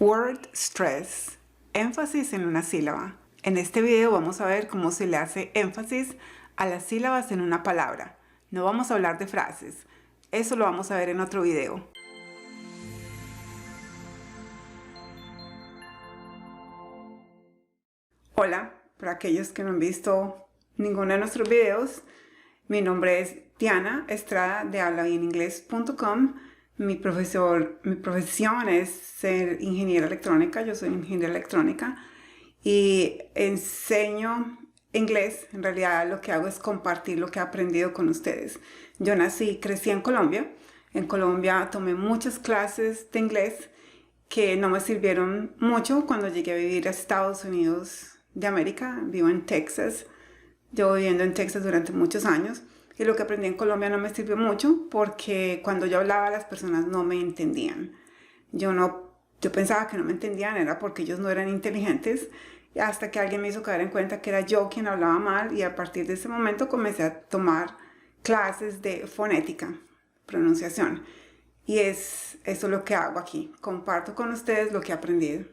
Word stress, énfasis en una sílaba. En este video vamos a ver cómo se le hace énfasis a las sílabas en una palabra. No vamos a hablar de frases, eso lo vamos a ver en otro video. Hola, para aquellos que no han visto ninguno de nuestros videos, mi nombre es Diana Estrada de hablabieningles.com. Mi profesión es ser ingeniera electrónica, yo soy ingeniera electrónica y enseño inglés. En realidad lo que hago es compartir lo que he aprendido con ustedes. Yo nací y crecí en Colombia. En Colombia tomé muchas clases de inglés que no me sirvieron mucho cuando llegué a vivir a Estados Unidos de América. Vivo en Texas, llevo viviendo en Texas durante muchos años. Y lo que aprendí en Colombia no me sirvió mucho porque cuando yo hablaba las personas no me entendían. Yo pensaba que no me entendían, era porque ellos no eran inteligentes, hasta que alguien me hizo caer en cuenta que era yo quien hablaba mal, y a partir de ese momento comencé a tomar clases de fonética, pronunciación. Y eso es lo que hago aquí, comparto con ustedes lo que he aprendido.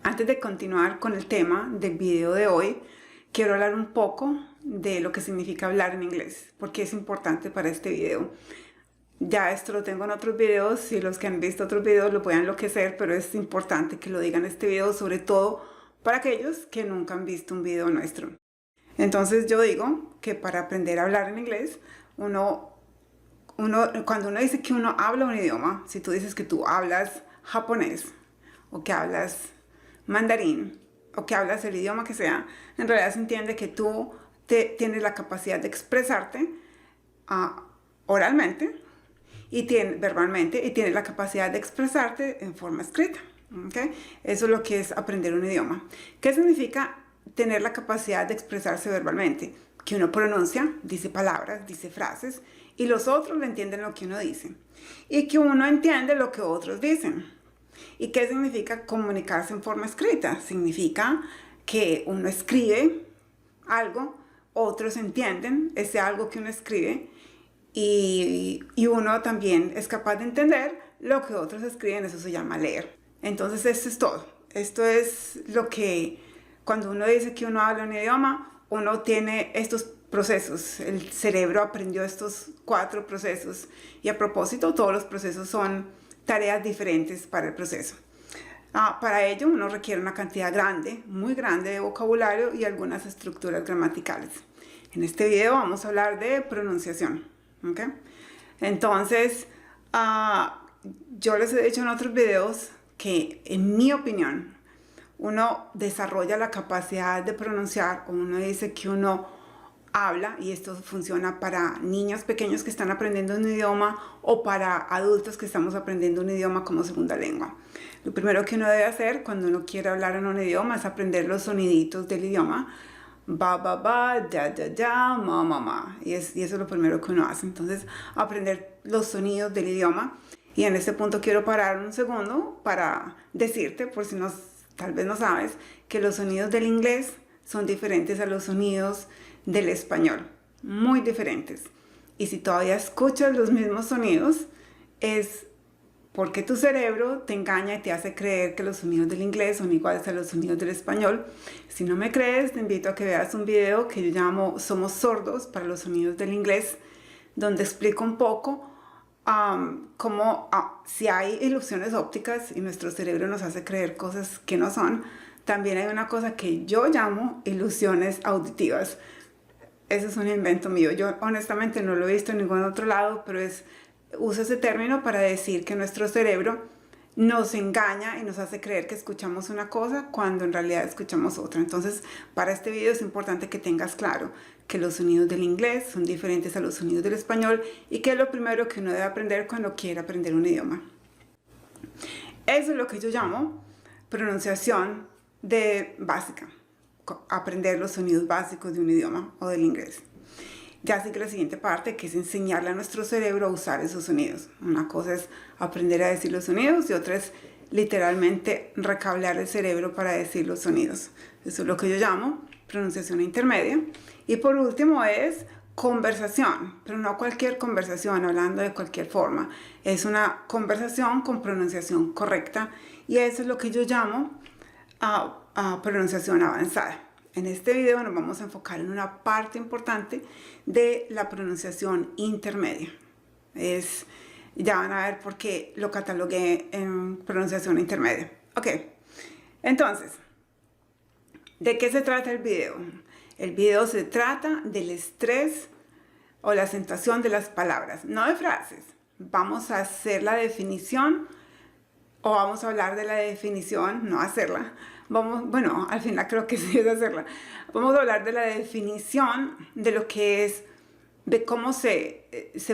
Antes de continuar con el tema del video de hoy, quiero hablar un poco de lo que significa hablar en inglés, porque es importante para este video. Ya esto lo tengo en otros videos, y los que han visto otros videos lo pueden enloquecer, pero es importante que lo digan en este video, sobre todo para aquellos que nunca han visto un video nuestro. Entonces yo digo que para aprender a hablar en inglés, cuando uno dice que uno habla un idioma, si tú dices que tú hablas japonés, o que hablas mandarín, o que hablas el idioma que sea, en realidad se entiende que tú tienes la capacidad de expresarte oralmente y verbalmente, y tienes la capacidad de expresarte en forma escrita. ¿Okay? Eso es lo que es aprender un idioma. ¿Qué significa tener la capacidad de expresarse verbalmente? Que uno pronuncia, dice palabras, dice frases, y los otros le entienden lo que uno dice, y que uno entiende lo que otros dicen. ¿Y qué significa comunicarse en forma escrita? Significa que uno escribe algo, otros entienden ese algo que uno escribe, y uno también es capaz de entender lo que otros escriben. Eso se llama leer. Entonces esto es todo. Esto es lo que, cuando uno dice que uno habla un idioma, uno tiene estos procesos. El cerebro aprendió estos 4 procesos, y a propósito, todos los procesos son tareas diferentes para el proceso. Para ello uno requiere una cantidad grande, muy grande de vocabulario y algunas estructuras gramaticales. En este video vamos a hablar de pronunciación. ¿Okay? Entonces, yo les he dicho en otros videos que, en mi opinión, uno desarrolla la capacidad de pronunciar, o uno dice que uno habla, y esto funciona para niños pequeños que están aprendiendo un idioma o para adultos que estamos aprendiendo un idioma como segunda lengua. Lo primero que uno debe hacer cuando uno quiere hablar en un idioma es aprender los soniditos del idioma. Ba, ba, ba, da, da, da, ma, ma, ma. Y eso es lo primero que uno hace. Entonces, aprender los sonidos del idioma. Y en este punto quiero parar un segundo para decirte, por si tal vez no sabes, que los sonidos del inglés son diferentes a los sonidos del español, muy diferentes. Y si todavía escuchas los mismos sonidos, es porque tu cerebro te engaña y te hace creer que los sonidos del inglés son iguales a los sonidos del español. Si no me crees, te invito a que veas un video que yo llamo Somos sordos para los sonidos del inglés, donde explico un poco cómo si hay ilusiones ópticas y nuestro cerebro nos hace creer cosas que no son, también hay una cosa que yo llamo ilusiones auditivas. Eso es un invento mío. Yo honestamente no lo he visto en ningún otro lado, pero uso ese término para decir que nuestro cerebro nos engaña y nos hace creer que escuchamos una cosa cuando en realidad escuchamos otra. Entonces, para este video es importante que tengas claro que los sonidos del inglés son diferentes a los sonidos del español, y que es lo primero que uno debe aprender cuando quiere aprender un idioma. Eso es lo que yo llamo pronunciación básica. Aprender los sonidos básicos de un idioma o del inglés. Ya sigue la siguiente parte, que es enseñarle a nuestro cerebro a usar esos sonidos. Una cosa es aprender a decir los sonidos, y otra es literalmente recablear el cerebro para decir los sonidos. Eso es lo que yo llamo pronunciación intermedia. Y por último es conversación, pero no cualquier conversación, hablando de cualquier forma. Es una conversación con pronunciación correcta y eso es lo que yo llamo a pronunciación avanzada. En este video nos vamos a enfocar en una parte importante de la pronunciación intermedia. Ya van a ver por qué lo catalogué en pronunciación intermedia. Ok, entonces, ¿de qué se trata el video? El video se trata del estrés o la acentuación de las palabras, no de frases. Vamos a hacer la definición o vamos a hablar de la definición, no hacerla. Bueno, al final creo que sí es hacerla. Vamos a hablar de la definición de lo que es, de cómo se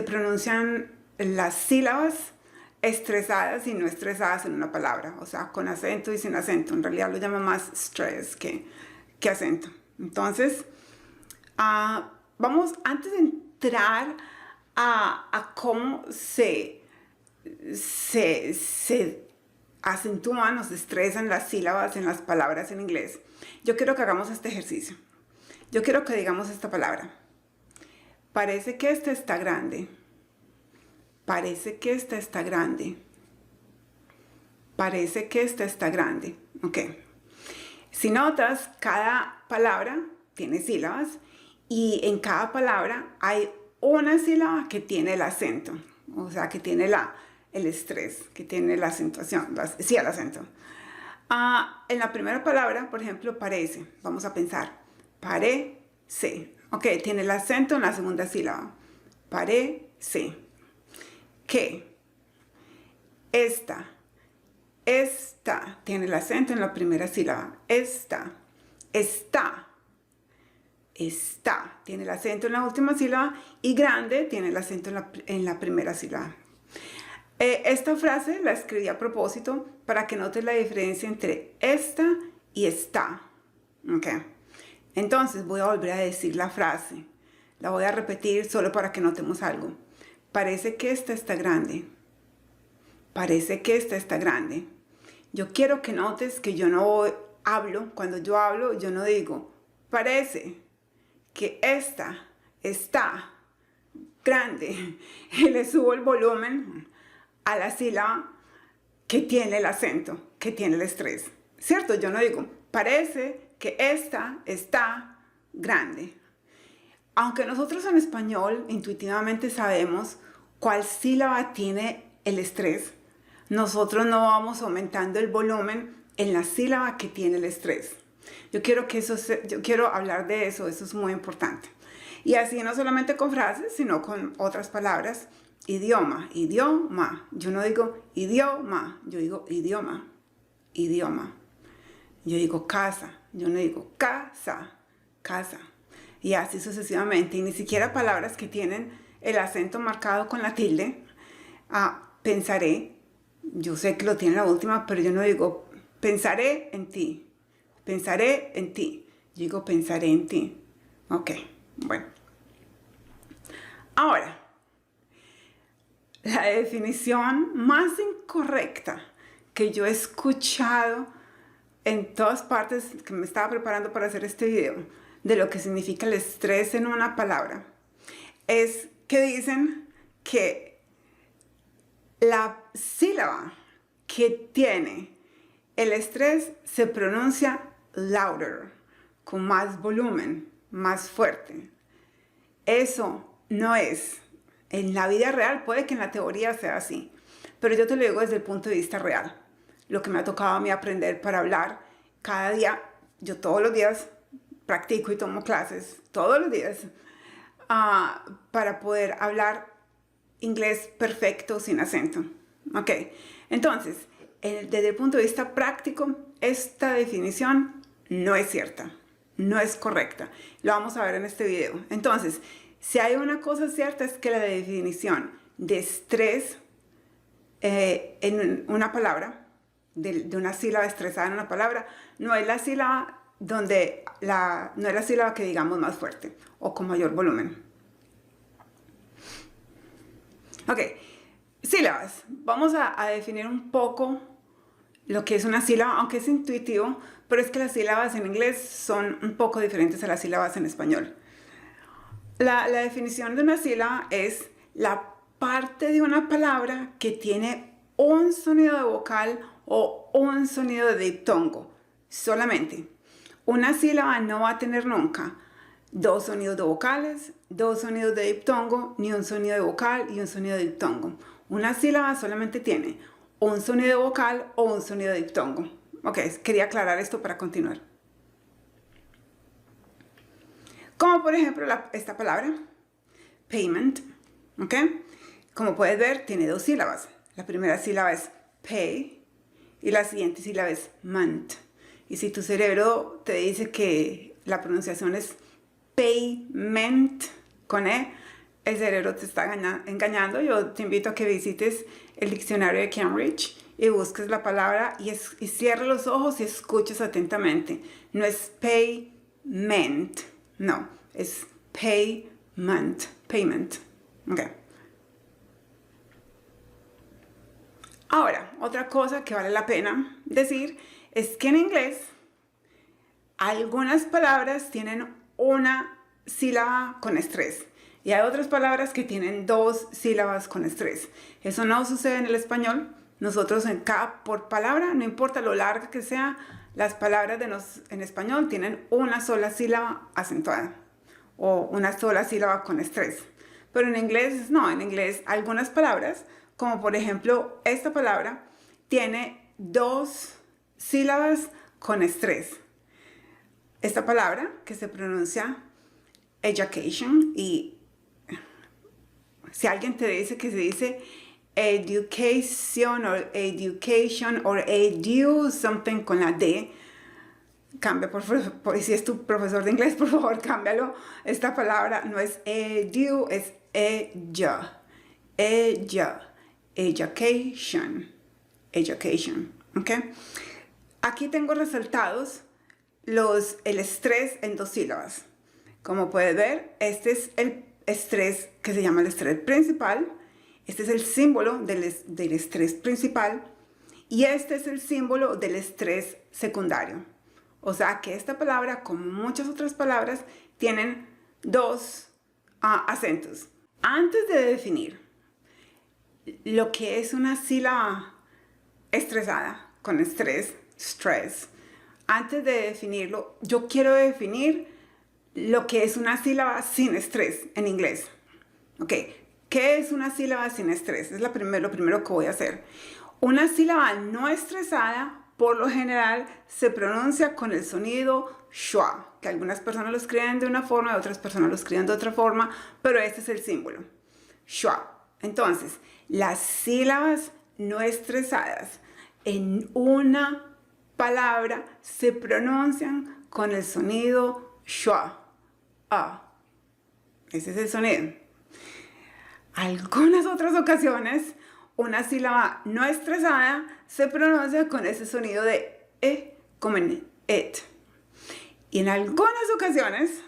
pronuncian las sílabas estresadas y no estresadas en una palabra, o sea, con acento y sin acento. En realidad lo llamo más stress que acento. Entonces, vamos, antes de entrar a cómo se acentúan o se estresan las sílabas en las palabras en inglés, yo quiero que hagamos este ejercicio. Yo quiero que digamos esta palabra. Parece que esta está grande. Parece que esta está grande. Parece que esta está grande. Ok. Si notas, cada palabra tiene sílabas y en cada palabra hay una sílaba que tiene el acento, o sea, que tiene el estrés, que tiene la acentuación, sí, el acento. En la primera palabra, por ejemplo, parece, vamos a pensar, parece, ok, tiene el acento en la segunda sílaba, parece, que, esta tiene el acento en la primera sílaba, está, tiene el acento en la última sílaba y grande tiene el acento en la primera sílaba. Esta frase la escribí a propósito para que notes la diferencia entre esta y está. Okay. Entonces voy a volver a decir la frase. La voy a repetir solo para que notemos algo. Parece que esta está grande. Parece que esta está grande. Yo quiero que notes que yo no hablo, cuando yo hablo, yo no digo, parece que esta está grande. Y le subo el volumen a la sílaba que tiene el acento, que tiene el estrés. ¿Cierto? Yo no digo, parece que esta está grande. Aunque nosotros en español intuitivamente sabemos cuál sílaba tiene el estrés, nosotros no vamos aumentando el volumen en la sílaba que tiene el estrés. Yo quiero hablar de eso es muy importante. Y así no solamente con frases, sino con otras palabras. Idioma, idioma. Yo no digo idioma, yo digo idioma, idioma. Yo digo casa, yo no digo casa, casa. Y así sucesivamente. Y ni siquiera palabras que tienen el acento marcado con la tilde. Pensaré, yo sé que lo tiene la última, pero yo no digo pensaré en ti. Pensaré en ti. Yo digo pensaré en ti. Ok, bueno. Ahora, la definición más incorrecta que yo he escuchado en todas partes que me estaba preparando para hacer este video de lo que significa el estrés en una palabra es que dicen que la sílaba que tiene el estrés se pronuncia louder, con más volumen, más fuerte. Eso no es. En la vida real puede que en la teoría sea así, pero yo te lo digo desde el punto de vista real. Lo que me ha tocado a mí aprender para hablar cada día, yo todos los días practico y tomo clases, todos los días, para poder hablar inglés perfecto sin acento. Ok, entonces, desde el punto de vista práctico, esta definición no es cierta, no es correcta. Lo vamos a ver en este video. Entonces, si hay una cosa cierta es que la definición de estrés en una palabra, de una sílaba estresada en una palabra, no es la sílaba no es la sílaba que digamos más fuerte o con mayor volumen. Ok, sílabas. Vamos a definir un poco lo que es una sílaba, aunque es intuitivo, pero es que las sílabas en inglés son un poco diferentes a las sílabas en español. La definición de una sílaba es la parte de una palabra que tiene un sonido de vocal o un sonido de diptongo, solamente. Una sílaba no va a tener nunca dos sonidos de vocales, dos sonidos de diptongo, ni un sonido de vocal y un sonido de diptongo. Una sílaba solamente tiene un sonido de vocal o un sonido de diptongo. Ok, quería aclarar esto para continuar. Como por ejemplo esta palabra, payment, ¿ok? Como puedes ver, tiene dos sílabas. La primera sílaba es pay y la siguiente sílaba es month. Y si tu cerebro te dice que la pronunciación es payment con E, el cerebro te está engañando. Yo te invito a que visites el diccionario de Cambridge y busques la palabra y cierres los ojos y escuches atentamente. No es payment. No, es payment, payment. Okay. Ahora, otra cosa que vale la pena decir es que en inglés algunas palabras tienen una sílaba con estrés y hay otras palabras que tienen dos sílabas con estrés. Eso no sucede en el español. Nosotros por palabra, no importa lo larga que sea, las palabras en español tienen una sola sílaba acentuada o una sola sílaba con estrés. Pero en inglés no, en inglés algunas palabras, como por ejemplo esta palabra, tiene dos sílabas con estrés. Esta palabra que se pronuncia education, y si alguien te dice que se dice education or edu, something con la D, cambia, por si es tu profesor de inglés, por favor, cámbialo. Esta palabra no es edu, es education, ¿ok? Aquí tengo resaltados el estrés en dos sílabas. Como puedes ver, este es el estrés que se llama el estrés principal. Este es el símbolo del estrés principal y este es el símbolo del estrés secundario. O sea que esta palabra, como muchas otras palabras, tienen dos acentos. Antes de definir lo que es una sílaba estresada, con estrés, stress, antes de definirlo, yo quiero definir lo que es una sílaba sin estrés en inglés. Ok, ¿qué es una sílaba sin estrés? Es lo primero que voy a hacer. Una sílaba no estresada, por lo general, se pronuncia con el sonido schwa, que algunas personas lo escriben de una forma y otras personas lo escriben de otra forma, pero este es el símbolo, schwa. Entonces, las sílabas no estresadas en una palabra se pronuncian con el sonido schwa. Ese es el sonido. Algunas otras ocasiones, una sílaba no estresada se pronuncia con ese sonido de E, como en it. Y en algunas ocasiones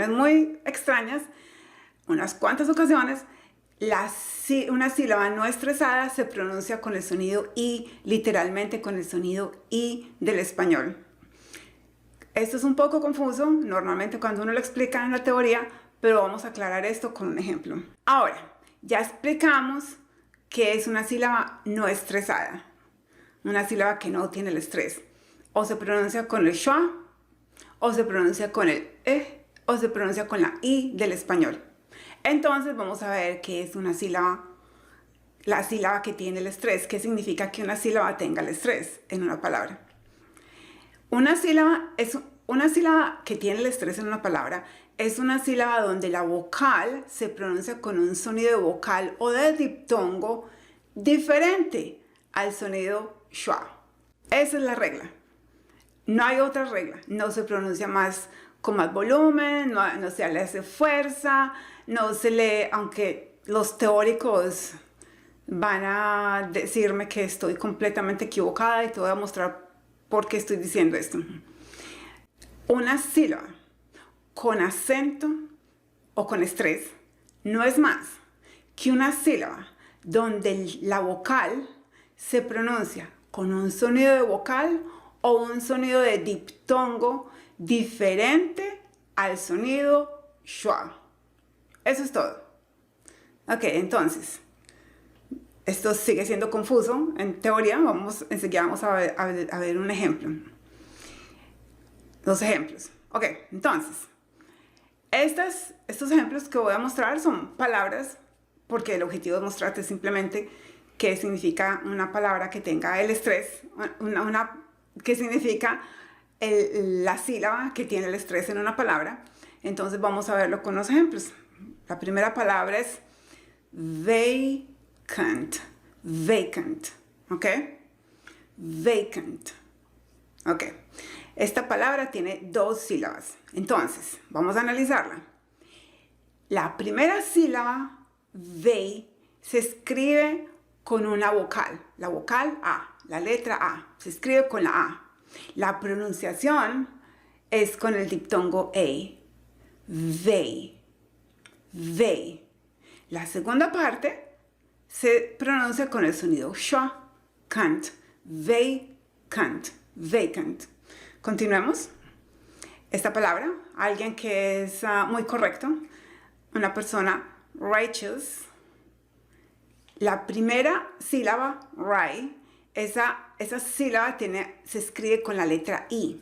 muy extrañas, unas cuantas ocasiones, una sílaba no estresada se pronuncia con el sonido I, literalmente con el sonido I del español. Esto es un poco confuso, normalmente cuando uno lo explica en la teoría, pero vamos a aclarar esto con un ejemplo. Ahora, ya explicamos qué es una sílaba no estresada, una sílaba que no tiene el estrés. O se pronuncia con el schwa, o se pronuncia con el e, o se pronuncia con la i del español. Entonces vamos a ver qué es una sílaba, la sílaba que tiene el estrés. ¿Qué significa que una sílaba tenga el estrés en una palabra? Una sílaba que tiene el estrés en una palabra es una sílaba donde la vocal se pronuncia con un sonido de vocal o de diptongo diferente al sonido schwa. Esa es la regla. No hay otra regla. No se pronuncia con más volumen, no se le hace fuerza, no se lee, aunque los teóricos van a decirme que estoy completamente equivocada y te voy a mostrar por qué estoy diciendo esto. Una sílaba con acento o con estrés no es más que una sílaba donde la vocal se pronuncia con un sonido de vocal o un sonido de diptongo diferente al sonido schwa. Eso es todo. Ok, entonces, esto sigue siendo confuso. En teoría, enseguida vamos a ver un ejemplo. Dos ejemplos. Ok, entonces, estos ejemplos que voy a mostrar son palabras, porque el objetivo es mostrarte simplemente qué significa una palabra que tenga el estrés, qué significa la sílaba que tiene el estrés en una palabra. Entonces vamos a verlo con los ejemplos. La primera palabra es vacant, vacant, ¿ok? Vacant, ¿ok? Esta palabra tiene dos sílabas. Entonces, vamos a analizarla. La primera sílaba, ve, se escribe con una vocal. La vocal A, la letra A, se escribe con la A. La pronunciación es con el diptongo E. Ve, ve. La segunda parte se pronuncia con el sonido schwa, cant, vacant, vacant. Continuemos. Esta palabra, alguien que es muy correcto, una persona righteous. La primera sílaba, right, esa sílaba se escribe con la letra I.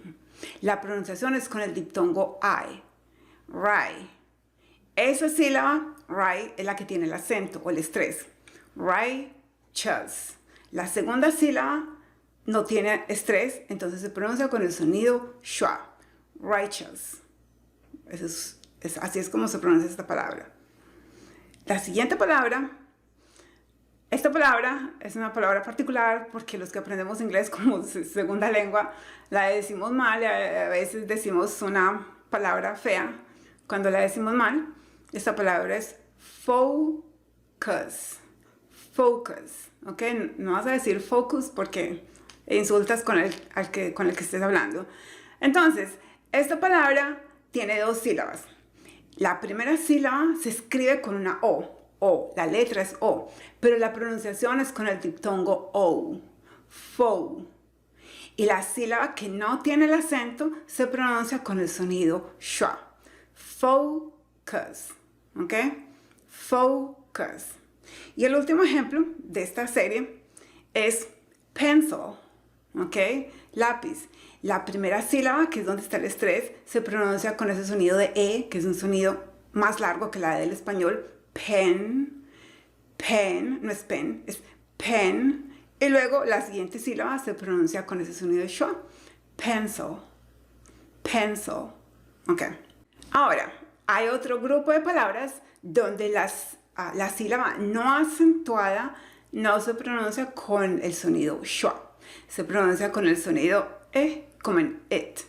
La pronunciación es con el diptongo I. Right. Esa sílaba, right, es la que tiene el acento o el estrés. Righteous. La segunda sílaba no tiene estrés, entonces se pronuncia con el sonido schwa. Righteous. Así es como se pronuncia esta palabra. La siguiente palabra, esta palabra es una palabra particular porque los que aprendemos inglés como segunda lengua la decimos mal, a veces decimos una palabra fea cuando la decimos mal. Esta palabra es focus. Focus, ¿ok? No vas a decir focus porque insultas con el que estés hablando. Entonces, esta palabra tiene dos sílabas. La primera sílaba se escribe con una O, la letra es O, pero la pronunciación es con el diptongo O, fo. Y la sílaba que no tiene el acento se pronuncia con el sonido schwa. Focus, ¿ok? Focus. Y el último ejemplo de esta serie es pencil, ¿ok? Lápiz. La primera sílaba, que es donde está el estrés, se pronuncia con ese sonido de E, que es un sonido más largo que la del español. Pen, pen, no es pen, es pen. Y luego la siguiente sílaba se pronuncia con ese sonido de schwa. Pencil, pencil, ¿ok? Ahora, hay otro grupo de palabras donde la sílaba no acentuada no se pronuncia con el sonido schwa. Se pronuncia con el sonido E, como en it.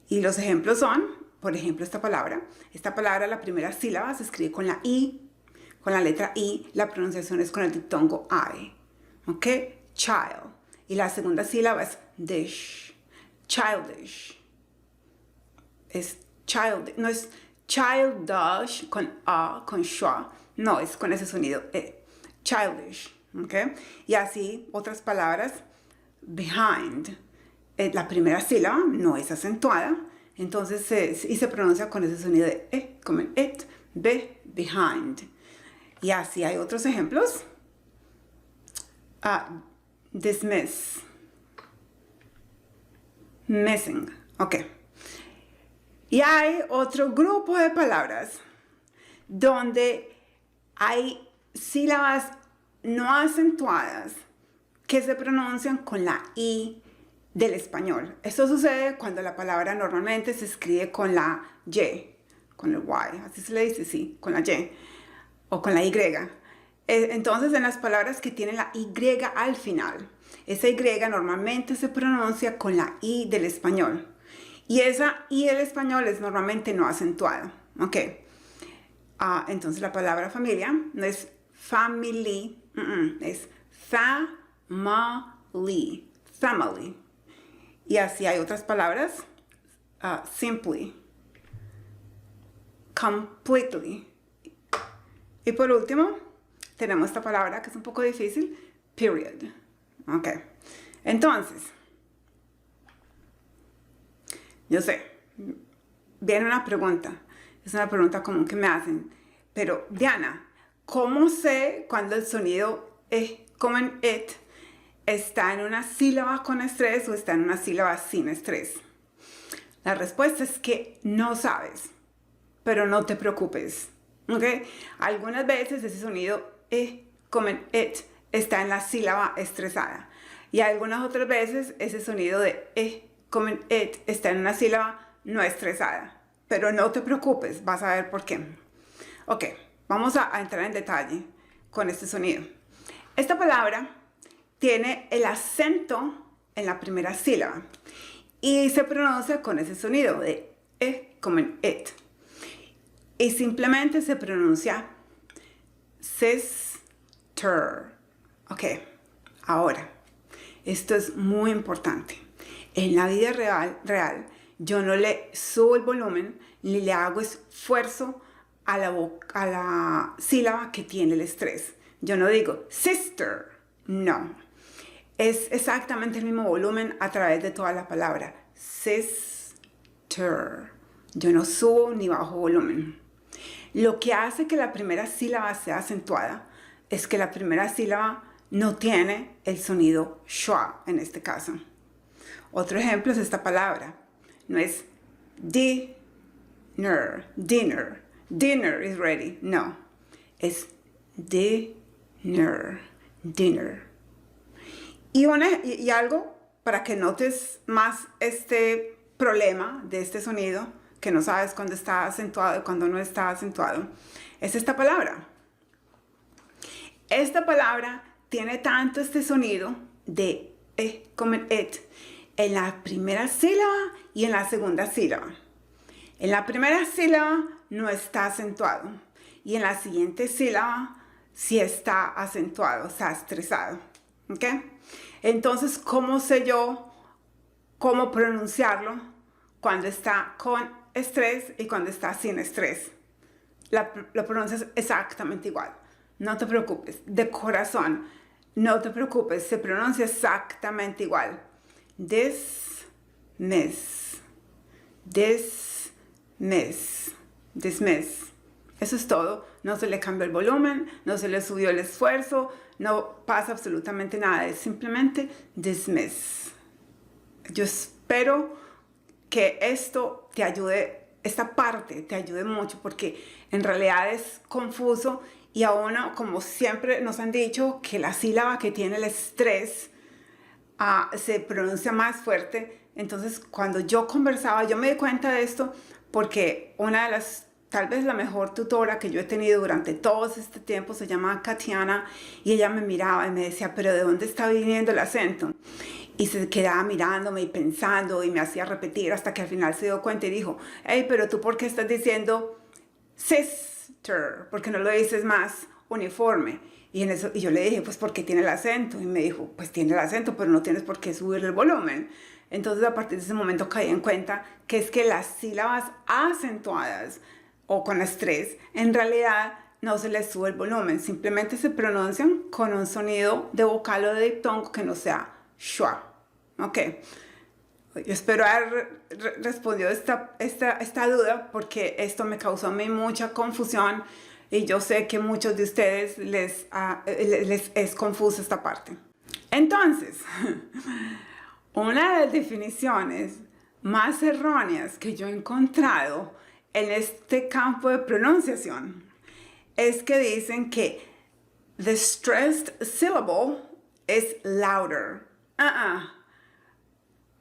Y los ejemplos son, por ejemplo, esta palabra. Esta palabra, la primera sílaba se escribe con la I, con la letra I. La pronunciación es con el diptongo I. ¿Ok? Child. Y la segunda sílaba es dish. Childish. Es childish. No es childish con A, con schwa. No, es con ese sonido E. Childish. ¿Ok? Y así otras palabras. Behind. La primera sílaba no es acentuada, entonces se pronuncia con ese sonido de E, como en it, behind. Y así hay otros ejemplos. Dismiss. Missing. Ok. Y hay otro grupo de palabras donde hay sílabas no acentuadas que se pronuncian con la I del español. Esto sucede cuando la palabra normalmente se escribe con la Y, con el Y, así se le dice, sí, con la Y, o con la Y. Entonces, en las palabras que tienen la Y al final, esa Y normalmente se pronuncia con la I del español. Y esa I del español es normalmente no acentuada, ¿ok? Entonces, la palabra familia no es family, es family, family. Y así hay otras palabras, simply, completely. Y por último, tenemos esta palabra que es un poco difícil, period. Ok. Entonces, yo sé, viene una pregunta. Es una pregunta común que me hacen. Pero, Diana, ¿cómo sé cuando el sonido como en it está en una sílaba con estrés o está en una sílaba sin estrés? La respuesta es que no sabes, pero no te preocupes, ¿ok? Algunas veces ese sonido como en it está en la sílaba estresada y algunas otras veces ese sonido de como en it está en una sílaba no estresada, pero no te preocupes, vas a ver por qué. Ok, vamos a entrar en detalle con este sonido. Esta palabra tiene el acento en la primera sílaba y se pronuncia con ese sonido de como en it. Y simplemente se pronuncia sister. Ok, ahora, esto es muy importante. En la vida real, yo no le subo el volumen ni le hago esfuerzo a la sílaba que tiene el estrés. Yo no digo sister, no. Es exactamente el mismo volumen a través de toda la palabra. Sister. Yo no subo ni bajo volumen. Lo que hace que la primera sílaba sea acentuada es que la primera sílaba no tiene el sonido schwa en este caso. Otro ejemplo es esta palabra. No es dinner. Dinner is ready. No. Es dinner. Y algo para que notes más este problema de este sonido, que no sabes cuándo está acentuado y cuándo no está acentuado, es esta palabra. Esta palabra tiene tanto este sonido de como en it en la primera sílaba y en la segunda sílaba. En la primera sílaba no está acentuado y en la siguiente sílaba sí está acentuado, está estresado. ¿Ok? Entonces, ¿cómo sé yo cómo pronunciarlo cuando está con estrés y cuando está sin estrés? Lo pronuncias exactamente igual. No te preocupes, de corazón, no te preocupes, se pronuncia exactamente igual. Dismiss. Eso es todo. No se le cambió el volumen, no se le subió el esfuerzo, no pasa absolutamente nada. Es simplemente dismiss. Yo espero que esto te ayude, esta parte te ayude mucho, porque en realidad es confuso y a uno, como siempre nos han dicho, que la sílaba que tiene el estrés se pronuncia más fuerte. Entonces, cuando yo conversaba, yo me di cuenta de esto porque una de las, tal vez la mejor tutora que yo he tenido durante todo este tiempo se llama Katiana, y ella me miraba y me decía, pero ¿de dónde está viniendo el acento? Y se quedaba mirándome y pensando y me hacía repetir hasta que al final se dio cuenta y dijo, hey, pero tú ¿por qué estás diciendo sister? ¿Por qué no lo dices más uniforme? Y yo le dije, pues porque tiene el acento. Y me dijo, pues tiene el acento, pero no tienes por qué subirle el volumen. Entonces a partir de ese momento caí en cuenta que es que las sílabas acentuadas o con estrés, en realidad no se les sube el volumen, simplemente se pronuncian con un sonido de vocal o de diptongo que no sea schwa. Ok. Yo espero haber respondido esta duda, porque esto me causó a mí mucha confusión y yo sé que muchos de ustedes les es confusa esta parte. Entonces, una de las definiciones más erróneas que yo he encontrado en este campo de pronunciación es que dicen que the stressed syllable is louder.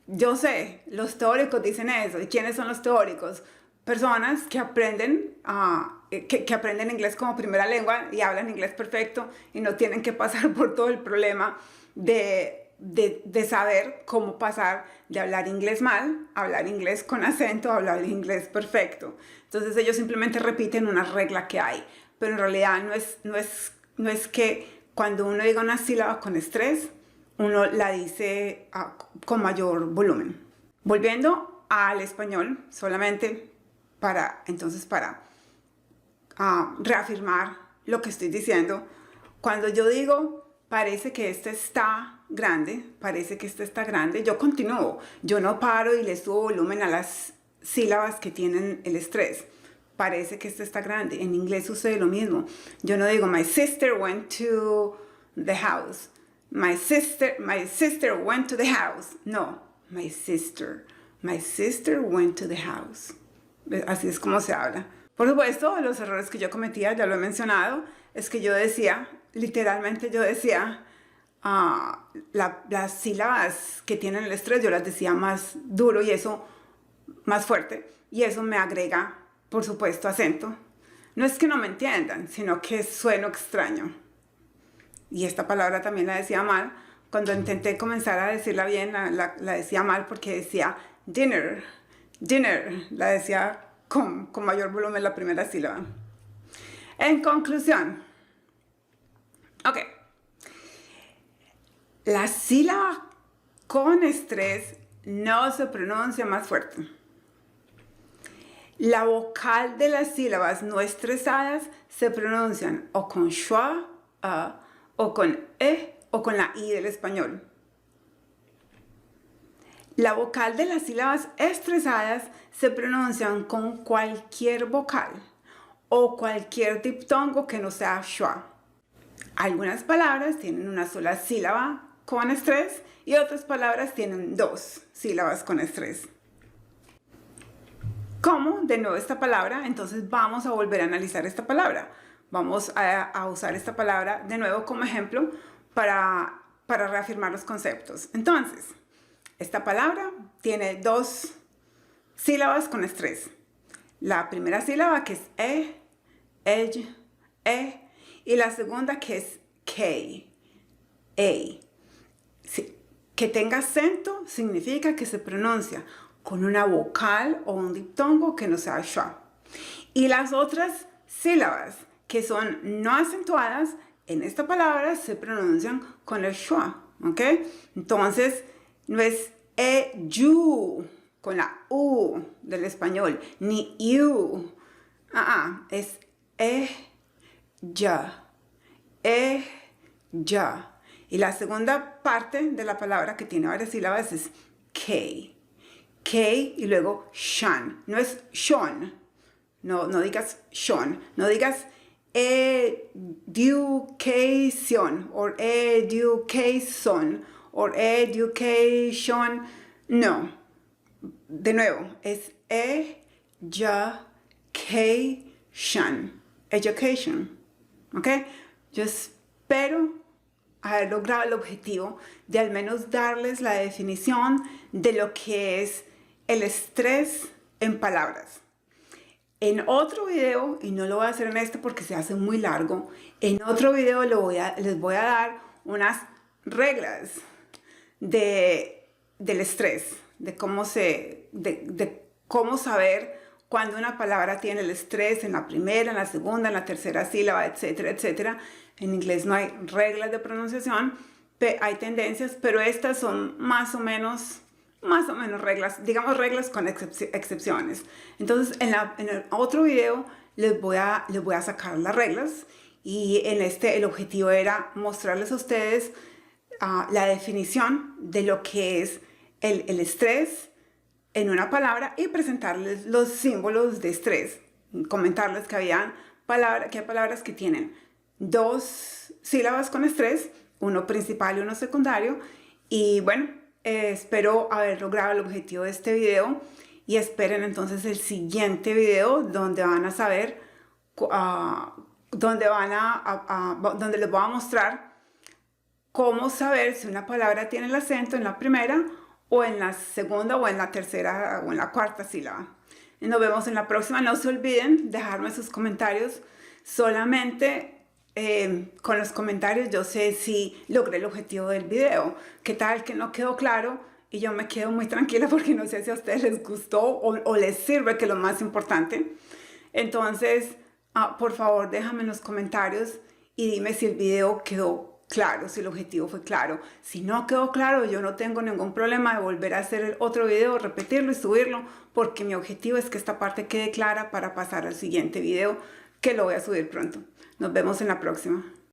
Yo sé, los teóricos dicen eso. ¿Y quiénes son los teóricos? Personas que aprenden, que aprenden inglés como primera lengua y hablan inglés perfecto y no tienen que pasar por todo el problema de saber cómo pasar de hablar inglés mal a hablar inglés con acento a hablar inglés perfecto. Entonces ellos simplemente repiten una regla que hay, pero en realidad no es que cuando uno diga una sílaba con estrés, uno la dice con mayor volumen. Volviendo al español, solamente para reafirmar lo que estoy diciendo, cuando yo digo parece que este está grande, yo continúo, yo no paro y le subo volumen a las sílabas que tienen el estrés. Parece que esta está grande. En inglés sucede lo mismo. Yo no digo, my sister went to the house. My sister went to the house. No, my sister went to the house. Así es como se habla. Por supuesto, los errores que yo cometía, ya lo he mencionado, es que yo decía, literalmente yo decía, las sílabas que tienen el estrés, yo las decía más duro y eso, más fuerte, y eso me agrega, por supuesto, acento. No es que no me entiendan, sino que sueno extraño. Y esta palabra también la decía mal. Cuando intenté comenzar a decirla bien, la decía mal porque decía dinner, la decía con mayor volumen la primera sílaba. En conclusión, ok, la sílaba con estrés no se pronuncia más fuerte. La vocal de las sílabas no estresadas se pronuncian o con schwa, o con e, o con la i del español. La vocal de las sílabas estresadas se pronuncian con cualquier vocal o cualquier diptongo que no sea schwa. Algunas palabras tienen una sola sílaba con estrés y otras palabras tienen 2 sílabas con estrés. ¿Cómo? De nuevo esta palabra, entonces vamos a volver a analizar esta palabra. Vamos a usar esta palabra de nuevo como ejemplo para reafirmar los conceptos. Entonces, esta palabra tiene 2 sílabas con estrés. La primera sílaba que es ell, y la segunda que es k, sí, que tenga acento significa que se pronuncia con una vocal o un diptongo que no sea schwa. Y las otras sílabas que son no acentuadas en esta palabra se pronuncian con el schwa, ¿ok? Entonces, no es you con la u del español, ni you, es ya. Y la segunda parte de la palabra que tiene varias sílabas es K y luego shan. No es shon. No digas shon. No digas education or education or education. No. De nuevo, es education. ¿Ok? Yo espero haber logrado el objetivo de al menos darles la definición de lo que es el estrés en palabras. En otro video, y no lo voy a hacer en este porque se hace muy largo, en otro video les voy a dar unas reglas del estrés, de cómo saber cuando una palabra tiene el estrés en la primera, en la segunda, en la tercera sílaba, etcétera, etcétera. En inglés no hay reglas de pronunciación, hay tendencias, pero estas son más o menos reglas, digamos reglas con excepciones. Entonces, en el otro video les voy a sacar las reglas y en el objetivo era mostrarles a ustedes la definición de lo que es el estrés en una palabra y presentarles los símbolos de estrés. Comentarles que hay palabras que tienen 2 sílabas con estrés, uno principal y uno secundario. Y bueno, espero haber logrado el objetivo de este video y esperen entonces el siguiente video donde van a saber, donde les voy a mostrar cómo saber si una palabra tiene el acento en la primera o en la segunda o en la tercera o en la cuarta sílaba. Nos vemos en la próxima. No se olviden dejarme sus comentarios. Solamente con los comentarios yo sé si logré el objetivo del video. ¿Qué tal que no quedó claro? Y yo me quedo muy tranquila porque no sé si a ustedes les gustó o les sirve, que es lo más importante. Entonces, por favor, déjame en los comentarios y dime si el video quedó claro, si el objetivo fue claro. Si no quedó claro, yo no tengo ningún problema de volver a hacer el otro video, repetirlo y subirlo, porque mi objetivo es que esta parte quede clara para pasar al siguiente video, que lo voy a subir pronto. Nos vemos en la próxima.